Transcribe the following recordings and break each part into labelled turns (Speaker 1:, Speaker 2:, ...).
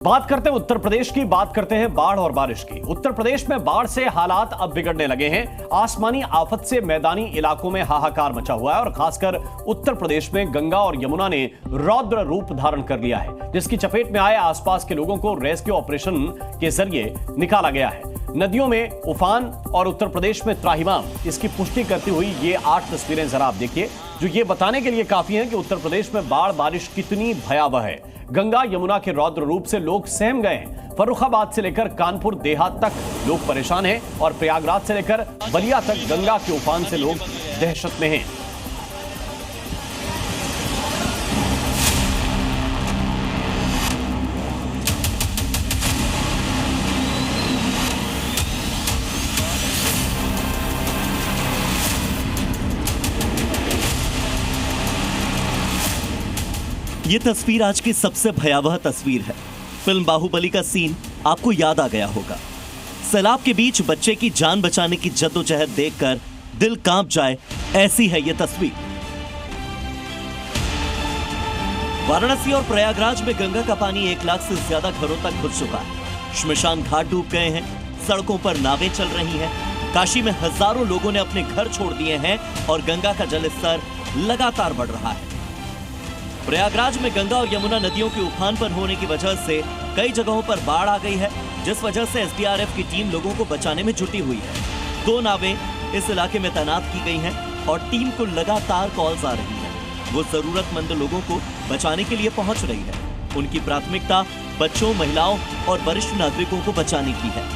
Speaker 1: बात करते हैं उत्तर प्रदेश की, बात करते हैं बाढ़ और बारिश की। उत्तर प्रदेश में बाढ़ से हालात अब बिगड़ने लगे हैं। आसमानी आफत से मैदानी इलाकों में हाहाकार मचा हुआ है और खासकर उत्तर प्रदेश में गंगा और यमुना ने रौद्र रूप धारण कर लिया है, जिसकी चपेट में आए आसपास के लोगों को रेस्क्यू ऑपरेशन के जरिए निकाला गया है। नदियों में उफान और उत्तर प्रदेश में त्राहिमाम, इसकी पुष्टि करती हुई ये 8 तस्वीरें जरा आप देखिए, जो ये बताने के लिए काफी हैं कि उत्तर प्रदेश में बाढ़ बारिश कितनी भयावह है। गंगा यमुना के रौद्र रूप से लोग सहम गए हैं। फर्रुखाबाद से लेकर कानपुर देहात तक लोग परेशान हैं और प्रयागराज से लेकर बलिया तक गंगा के उफान से लोग दहशत में हैं।
Speaker 2: ये तस्वीर आज की सबसे भयावह तस्वीर है। फिल्म बाहुबली का सीन आपको याद आ गया होगा। सैलाब के बीच बच्चे की जान बचाने की जद्दोजहद देखकर दिल कांप जाए, ऐसी है ये तस्वीर। वाराणसी और प्रयागराज में गंगा का पानी 1 लाख से ज्यादा घरों तक घुस चुका है। श्मशान घाट डूब गए हैं, सड़कों पर नावें चल रही हैं। काशी में हजारों लोगों ने अपने घर छोड़ दिए हैं और गंगा का जलस्तर लगातार बढ़ रहा है। प्रयागराज में गंगा और यमुना नदियों के उफान पर होने की वजह से कई जगहों पर बाढ़ आ गई है, जिस वजह से एसडीआरएफ की टीम लोगों को बचाने में जुटी हुई है। 2 नावें इस इलाके में तैनात की गई हैं और टीम को लगातार कॉल्स आ रही हैं। वो जरूरतमंद लोगों को बचाने के लिए पहुंच रही है। उनकी प्राथमिकता बच्चों, महिलाओं और वरिष्ठ नागरिकों को बचाने की है।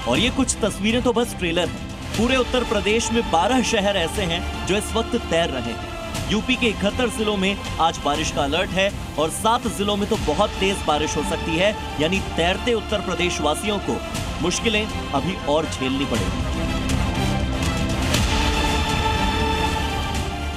Speaker 2: और ये कुछ तस्वीरें तो बस ट्रेलर है। पूरे उत्तर प्रदेश में 12 शहर ऐसे हैं जो इस वक्त तैर रहे हैं। यूपी के 71 जिलों में आज बारिश का अलर्ट है और 7 जिलों में तो बहुत तेज बारिश हो सकती है, यानी तैरते उत्तर प्रदेश वासियों को मुश्किलें अभी और झेलनी पड़ेगी।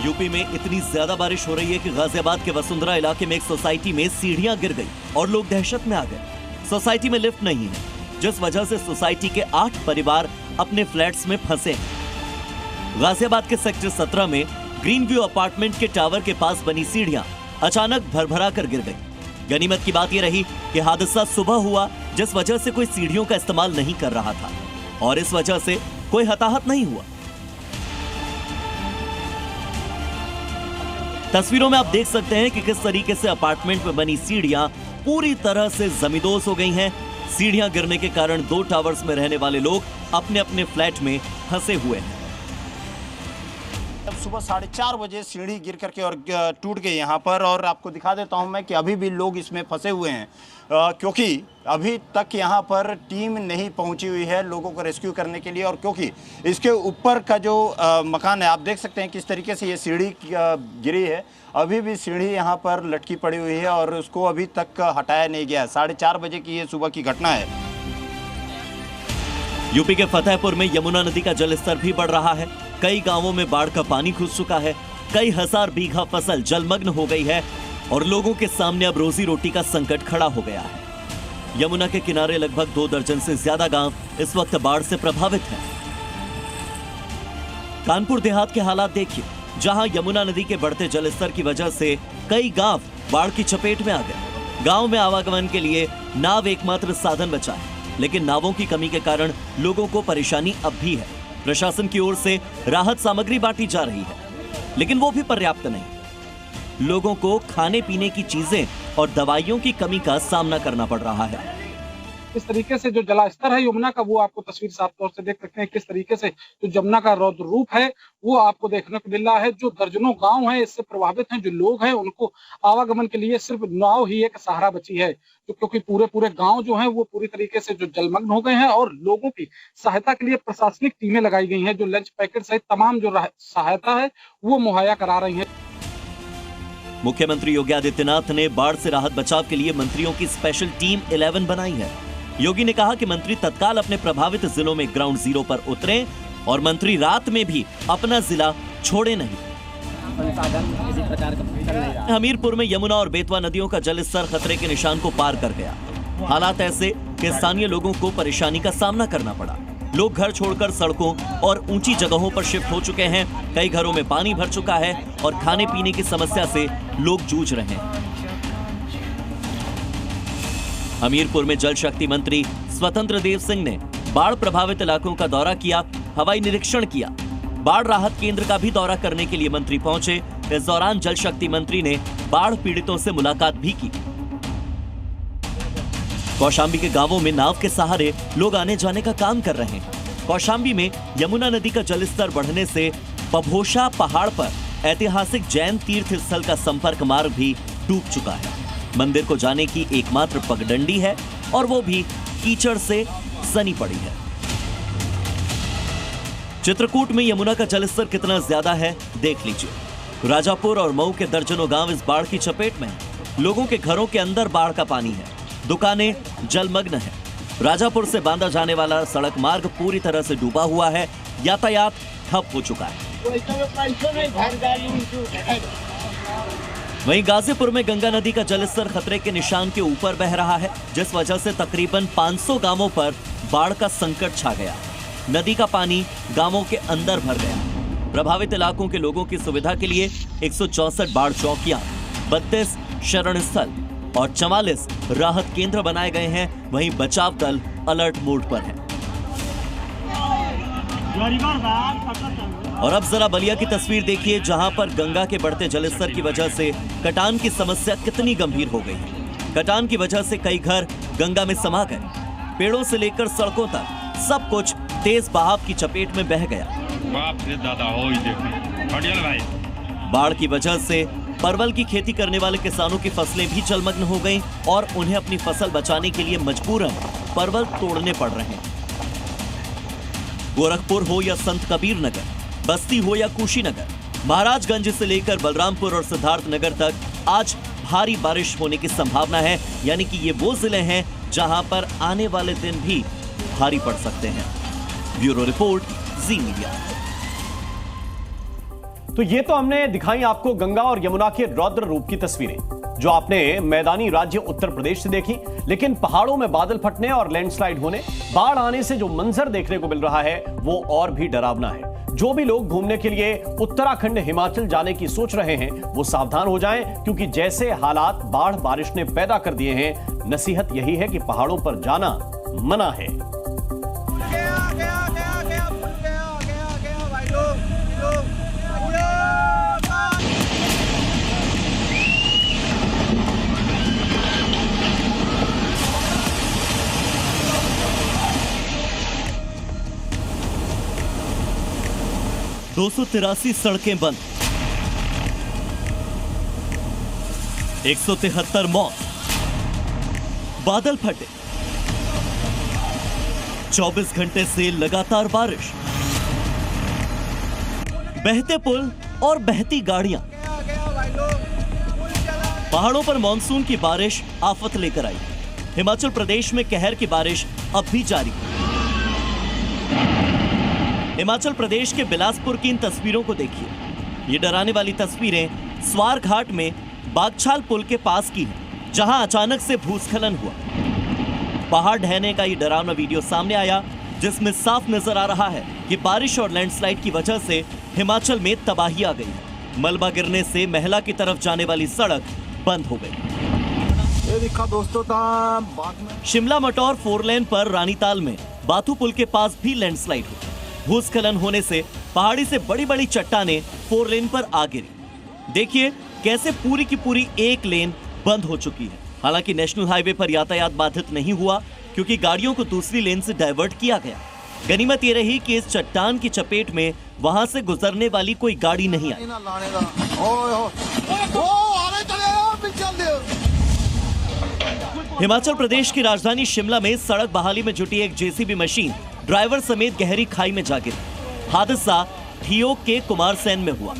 Speaker 2: यूपी में इतनी ज्यादा बारिश हो रही है कि गाजियाबाद के वसुंधरा इलाके में एक सोसाइटी में सीढ़ियां गिर गई और लोग दहशत में आ गए। सोसाइटी में लिफ्ट नहीं है, जिस वजह से सोसाइटी के 8 परिवार अपने फ्लैट्स में फंसे हैं। गाजियाबाद के सेक्टर 17 में ग्रीन व्यू अपार्टमेंट के टावर के पास बनी सीढ़ियां अचानक भरभरा कर गिर गई। गनीमत की बात यह रही कि हादसा सुबह हुआ, जिस वजह से कोई सीढ़ियों का इस्तेमाल नहीं कर रहा था और इस वजह से कोई हताहत नहीं हुआ। तस्वीरों में आप देख सकते हैं कि किस तरीके से अपार्टमेंट में बनी सीढ़ियां पूरी तरह से जमींदोज हो गई हैं। सीढ़ियां गिरने के कारण 2 टावर्स में रहने वाले लोग अपने अपने फ्लैट में फंसे हुए हैं।
Speaker 3: अब सुबह 4:30 बजे सीढ़ी गिर करके और टूट गई यहाँ पर, और आपको दिखा देता हूँ मैं कि अभी भी लोग इसमें फंसे हुए हैं, क्योंकि अभी तक यहाँ पर टीम नहीं पहुँची हुई है लोगों को रेस्क्यू करने के लिए। और क्योंकि इसके ऊपर का जो मकान है, आप देख सकते हैं किस तरीके से ये सीढ़ी गिरी है। अभी भी सीढ़ी यहाँ पर लटकी पड़ी हुई है और उसको अभी तक हटाया नहीं गया। 4:30 बजे की ये सुबह की घटना है।
Speaker 2: यूपी के फतेहपुर में यमुना नदी का जलस्तर भी बढ़ रहा है। कई गांवों में बाढ़ का पानी घुस चुका है। कई हजार बीघा फसल जलमग्न हो गई है और लोगों के सामने अब रोजी रोटी का संकट खड़ा हो गया है। यमुना के किनारे लगभग 2 दर्जन से ज्यादा गांव इस वक्त बाढ़ से प्रभावित हैं। कानपुर देहात के हालात देखिए, जहां यमुना नदी के बढ़ते जलस्तर की वजह से कई गांव बाढ़ की चपेट में आ गए। गांव में आवागमन के लिए नाव एकमात्र साधन बचा है, लेकिन नावों की कमी के कारण लोगों को परेशानी अब भी है। प्रशासन की ओर से राहत सामग्री बांटी जा रही है, लेकिन वो भी पर्याप्त नहीं। लोगों को खाने पीने की चीजें और दवाइयों की कमी का सामना करना पड़ रहा है।
Speaker 4: इस तरीके से जो जलास्तर है यमुना का, वो आपको तस्वीर साफ तौर से देख सकते हैं। किस तरीके से जो यमुना का रौद्र रूप है वो आपको देखने को मिल रहा है। जो दर्जनों गांव हैं इससे प्रभावित हैं, जो लोग हैं उनको आवागमन के लिए सिर्फ नाव ही एक सहारा बची है, क्योंकि पूरे गांव जो हैं वो पूरी तरीके से जो जलमग्न हो गए हैं और लोगों की सहायता के लिए प्रशासनिक टीमें लगाई गई हैं, जो लंच पैकेट सहित तमाम जो सहायता है वो मुहैया करा रही है।
Speaker 2: मुख्यमंत्री योगी आदित्यनाथ ने बाढ़ से राहत बचाव के लिए मंत्रियों की स्पेशल टीम 11 बनाई है। योगी ने कहा कि मंत्री तत्काल अपने प्रभावित जिलों में ग्राउंड जीरो पर उतरें और मंत्री रात में भी अपना जिला छोड़े नहीं। हमीरपुर में यमुना और बेतवा नदियों का जलस्तर खतरे के निशान को पार कर गया। हालात ऐसे कि स्थानीय लोगों को परेशानी का सामना करना पड़ा। लोग घर छोड़कर सड़कों और ऊंची जगहों पर शिफ्ट हो चुके हैं। कई घरों में पानी भर चुका है और खाने पीने की समस्या से लोग जूझ रहे हैं। हमीरपुर में जल शक्ति मंत्री स्वतंत्र देव सिंह ने बाढ़ प्रभावित इलाकों का दौरा किया, हवाई निरीक्षण किया। बाढ़ राहत केंद्र का भी दौरा करने के लिए मंत्री पहुंचे। इस दौरान जल शक्ति मंत्री ने बाढ़ पीड़ितों से मुलाकात भी की। कौशाम्बी के गांवों में नाव के सहारे लोग आने जाने का काम कर रहे हैं। कौशाम्बी में यमुना नदी का जलस्तर बढ़ने से बभोशा पहाड़ पर ऐतिहासिक जैन तीर्थ स्थल का संपर्क मार्ग भी डूब चुका है। मंदिर को जाने की एकमात्र पगडंडी है और वो भी कीचड़ से सनी पड़ी है। चित्रकूट में यमुना का जलस्तर कितना ज्यादा है देख लीजिए। राजापुर और मऊ के दर्जनों गांव इस बाढ़ की चपेट में हैं। लोगों के घरों के अंदर बाढ़ का पानी है, दुकानें जलमग्न है। राजापुर से बांदा जाने वाला सड़क मार्ग पूरी तरह से डूबा हुआ है, यातायात ठप हो चुका है। वहीं गाजीपुर में गंगा नदी का जलस्तर खतरे के निशान के ऊपर बह रहा है, जिस वजह से तकरीबन 500 गांवों पर बाढ़ का संकट छा गया। नदी का पानी गांवों के अंदर भर गया। प्रभावित इलाकों के लोगों की सुविधा के लिए 164 बाढ़ चौकियां, 32 शरण स्थल और 44 राहत केंद्र बनाए गए हैं। वहीं बचाव दल अलर्ट मोड पर है। और अब जरा बलिया की तस्वीर देखिए, जहां पर गंगा के बढ़ते जलस्तर की वजह से कटान की समस्या कितनी गंभीर हो गई है। कटान की वजह से कई घर गंगा में समा गए। पेड़ों से लेकर सड़कों तक सब कुछ तेज बहाव की चपेट में बह गया।
Speaker 5: बाप रे दादा, हो ही देखिए भाई।
Speaker 2: बाढ़ की वजह से परवल की खेती करने वाले किसानों की फसलें भी जलमग्न हो गईं और उन्हें अपनी फसल बचाने के लिए मजबूरन परवल तोड़ने पड़ रहे हैं। गोरखपुर हो या संत कबीर नगर, बस्ती हो या कुशीनगर, महाराजगंज से लेकर बलरामपुर और सिद्धार्थनगर तक आज भारी बारिश होने की संभावना है। यानी कि ये वो जिले हैं जहां पर आने वाले दिन भी भारी पड़ सकते हैं। ब्यूरो रिपोर्ट, जी मीडिया।
Speaker 1: तो ये तो हमने दिखाई आपको गंगा और यमुना के रौद्र रूप की तस्वीरें, जो आपने मैदानी राज्य उत्तर प्रदेश से देखी। लेकिन पहाड़ों में बादल फटने और लैंडस्लाइड होने, बाढ़ आने से जो मंजर देखने को मिल रहा है वो और भी डरावना है। जो भी लोग घूमने के लिए उत्तराखंड, हिमाचल जाने की सोच रहे हैं वो सावधान हो जाएं, क्योंकि जैसे हालात बाढ़ बारिश ने पैदा कर दिए हैं, नसीहत यही है कि पहाड़ों पर जाना मना है।
Speaker 2: दो 283 सड़कें बंद, 173 मौत, बादल फटे, 24 घंटे से लगातार बारिश, बहते पुल और बहती गाड़ियां। पहाड़ों पर मानसून की बारिश आफत लेकर आई। हिमाचल प्रदेश में कहर की बारिश अब भी जारी है। हिमाचल प्रदेश के बिलासपुर की इन तस्वीरों को देखिए। ये डराने वाली तस्वीरें स्वार घाट में बागछाल पुल के पास की हैं, जहां अचानक से भूस्खलन हुआ। पहाड़ ढहने का ये डरावना वीडियो सामने आया, जिसमें साफ नजर आ रहा है कि बारिश और लैंडस्लाइड की वजह से हिमाचल में तबाही आ गई है। मलबा गिरने से महिला की तरफ जाने वाली सड़क बंद हो गई।
Speaker 3: ये दिखा दोस्तों
Speaker 2: शिमला मटौर 4 लेन पर रानीताल में बाथू पुल के पास भी लैंडस्लाइड हुई। भूस्खलन होने से पहाड़ी से बड़ी बड़ी चट्टानें 4 लेन पर आ गिरी। देखिए कैसे पूरी की पूरी एक लेन बंद हो चुकी है। हालांकि नेशनल हाईवे पर यातायात बाधित नहीं हुआ, क्योंकि गाड़ियों को दूसरी लेन से डाइवर्ट किया गया। गनीमत ये रही कि इस चट्टान की चपेट में वहां से गुजरने वाली कोई गाड़ी नहीं आई। हिमाचल प्रदेश की राजधानी शिमला में सड़क बहाली में जुटी एक जेसीबी मशीन ड्राइवर समेत गहरी खाई में जा गिरी। हादसा ठियोग के कुमारसैन में हुआ।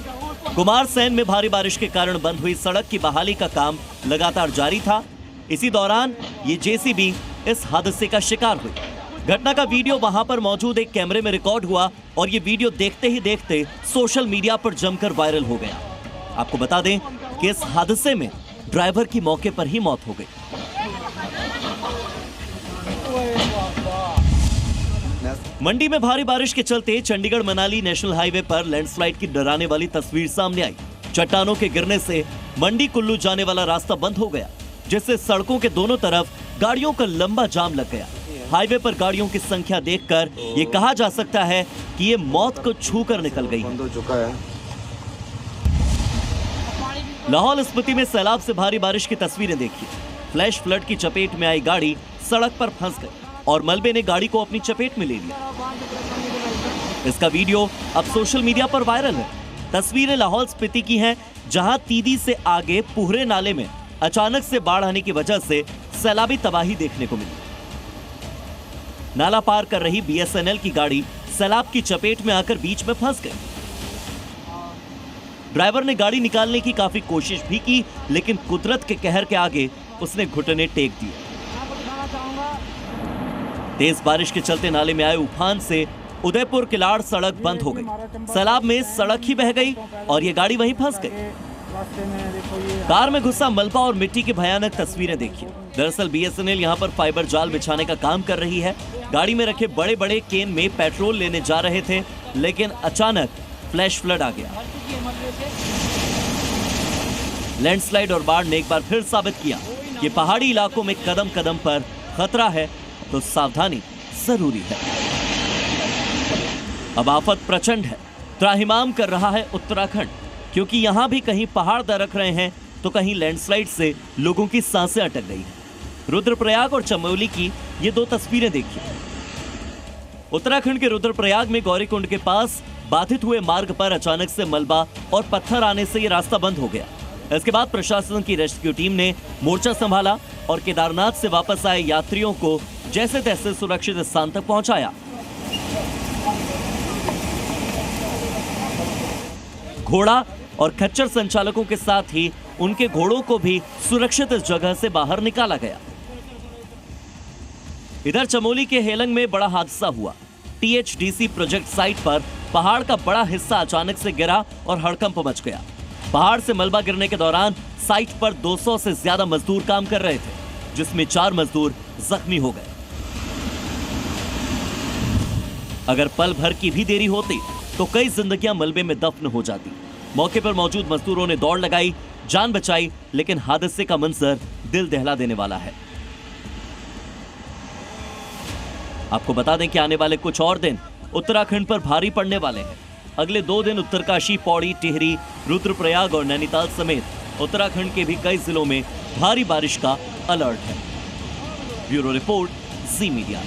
Speaker 2: कुमारसैन में भारी बारिश के कारण बंद हुई सड़क की बहाली का काम लगातार जारी था। इसी दौरान ये जेसीबी इस हादसे का शिकार हुई। घटना का वीडियो वहां पर मौजूद एक कैमरे में रिकॉर्ड हुआ और ये वीडियो देखते ही देखते सोशल मीडिया पर जमकर वायरल हो गया। आपको बता दें कि इस हादसे में ड्राइवर की मौके पर ही मौत हो गई। मंडी में भारी बारिश के चलते चंडीगढ़ मनाली नेशनल हाईवे पर लैंडस्लाइड की डराने वाली तस्वीर सामने आई। चट्टानों के गिरने से मंडी कुल्लू जाने वाला रास्ता बंद हो गया, जिससे सड़कों के दोनों तरफ गाड़ियों का लंबा जाम लग गया। हाईवे पर गाड़ियों की संख्या देखकर ये कहा जा सकता है कि ये मौत को छूकर निकल गई।
Speaker 6: बंद हो चुका है।
Speaker 2: लाहौल स्पीति में सैलाब से भारी बारिश की तस्वीरें देखिए। फ्लैश फ्लड की चपेट में आई गाड़ी सड़क पर फंस गई और मलबे ने गाड़ी को अपनी चपेट में ले लिया। इसका वीडियो अब सोशल मीडिया पर वायरल है। तस्वीरें लाहौल स्पीति की हैं, जहां तीदी से आगे पुहरे नाले में अचानक से बाढ़ आने की वजह से सैलाबी तबाही देखने को मिली। नाला पार कर रही BSNL की गाड़ी सैलाब की चपेट में आकर बीच में फंस गई। ड्राइवर ने गाड़ी निकालने की काफी कोशिश भी की, लेकिन कुदरत के कहर के आगे उसने घुटने टेक दिए। तेज बारिश के चलते नाले में आए उफान से उदयपुर किलाड़ सड़क बंद हो गई। सैलाब में सड़क ही बह गई और ये गाड़ी वहीं फंस गई। कार में घुसा मलबा और मिट्टी की भयानक तस्वीरें देखिए। दरअसल BSNL यहां पर फाइबर जाल बिछाने का काम कर रही है। गाड़ी में रखे बड़े बड़े केन में पेट्रोल लेने जा रहे थे, लेकिन अचानक फ्लैश फ्लड आ गया। लैंडस्लाइड और बाढ़ ने एक बार फिर साबित किया कि पहाड़ी इलाकों में कदम कदम पर खतरा है, तो सावधानी जरूरी है। अब आफत प्रचंड है। त्राहिमाम कर रहा है उत्तराखंड, क्योंकि यहां भी कहीं पहाड़ दरक रहे हैं तो कहीं लैंडस्लाइड से लोगों की सांसें अटक गई हैं। रुद्रप्रयाग और चमोली की ये दो तस्वीरें देखिए। उत्तराखंड के रुद्रप्रयाग में गौरीकुंड के पास बाधित हुए मार्ग पर अचानक से मलबा और पत्थर आने से ये रास्ता बंद हो गया। इसके बाद प्रशासन की रेस्क्यू टीम ने मोर्चा संभाला और केदारनाथ से वापस आए यात्रियों को जैसे तैसे सुरक्षित स्थान तक पहुंचाया। घोड़ा और खच्चर संचालकों के साथ ही उनके घोड़ों को भी सुरक्षित जगह से बाहर निकाला गया। इधर चमोली के हेलंग में बड़ा हादसा हुआ। THDC प्रोजेक्ट साइट पर पहाड़ का बड़ा हिस्सा अचानक से गिरा और हड़कंप मच गया। पहाड़ से मलबा गिरने के दौरान साइट पर 200 से ज्यादा मजदूर काम कर रहे थे, जिसमें 4 मजदूर जख्मी हो गए। अगर पल भर की भी देरी होती तो कई जिंदगियां मलबे में दफन हो जाती। मौके पर मौजूद मजदूरों ने दौड़ लगाई, जान बचाई, लेकिन हादसे का मंजर दिल दहला देने वाला है। आपको बता दें कि आने वाले कुछ और दिन उत्तराखंड पर भारी पड़ने वाले हैं। अगले 2 दिन उत्तरकाशी, पौड़ी, टिहरी, रुद्रप्रयाग और नैनीताल समेत उत्तराखंड के भी कई जिलों में भारी बारिश का अलर्ट है। ब्यूरो रिपोर्ट, जी मीडिया।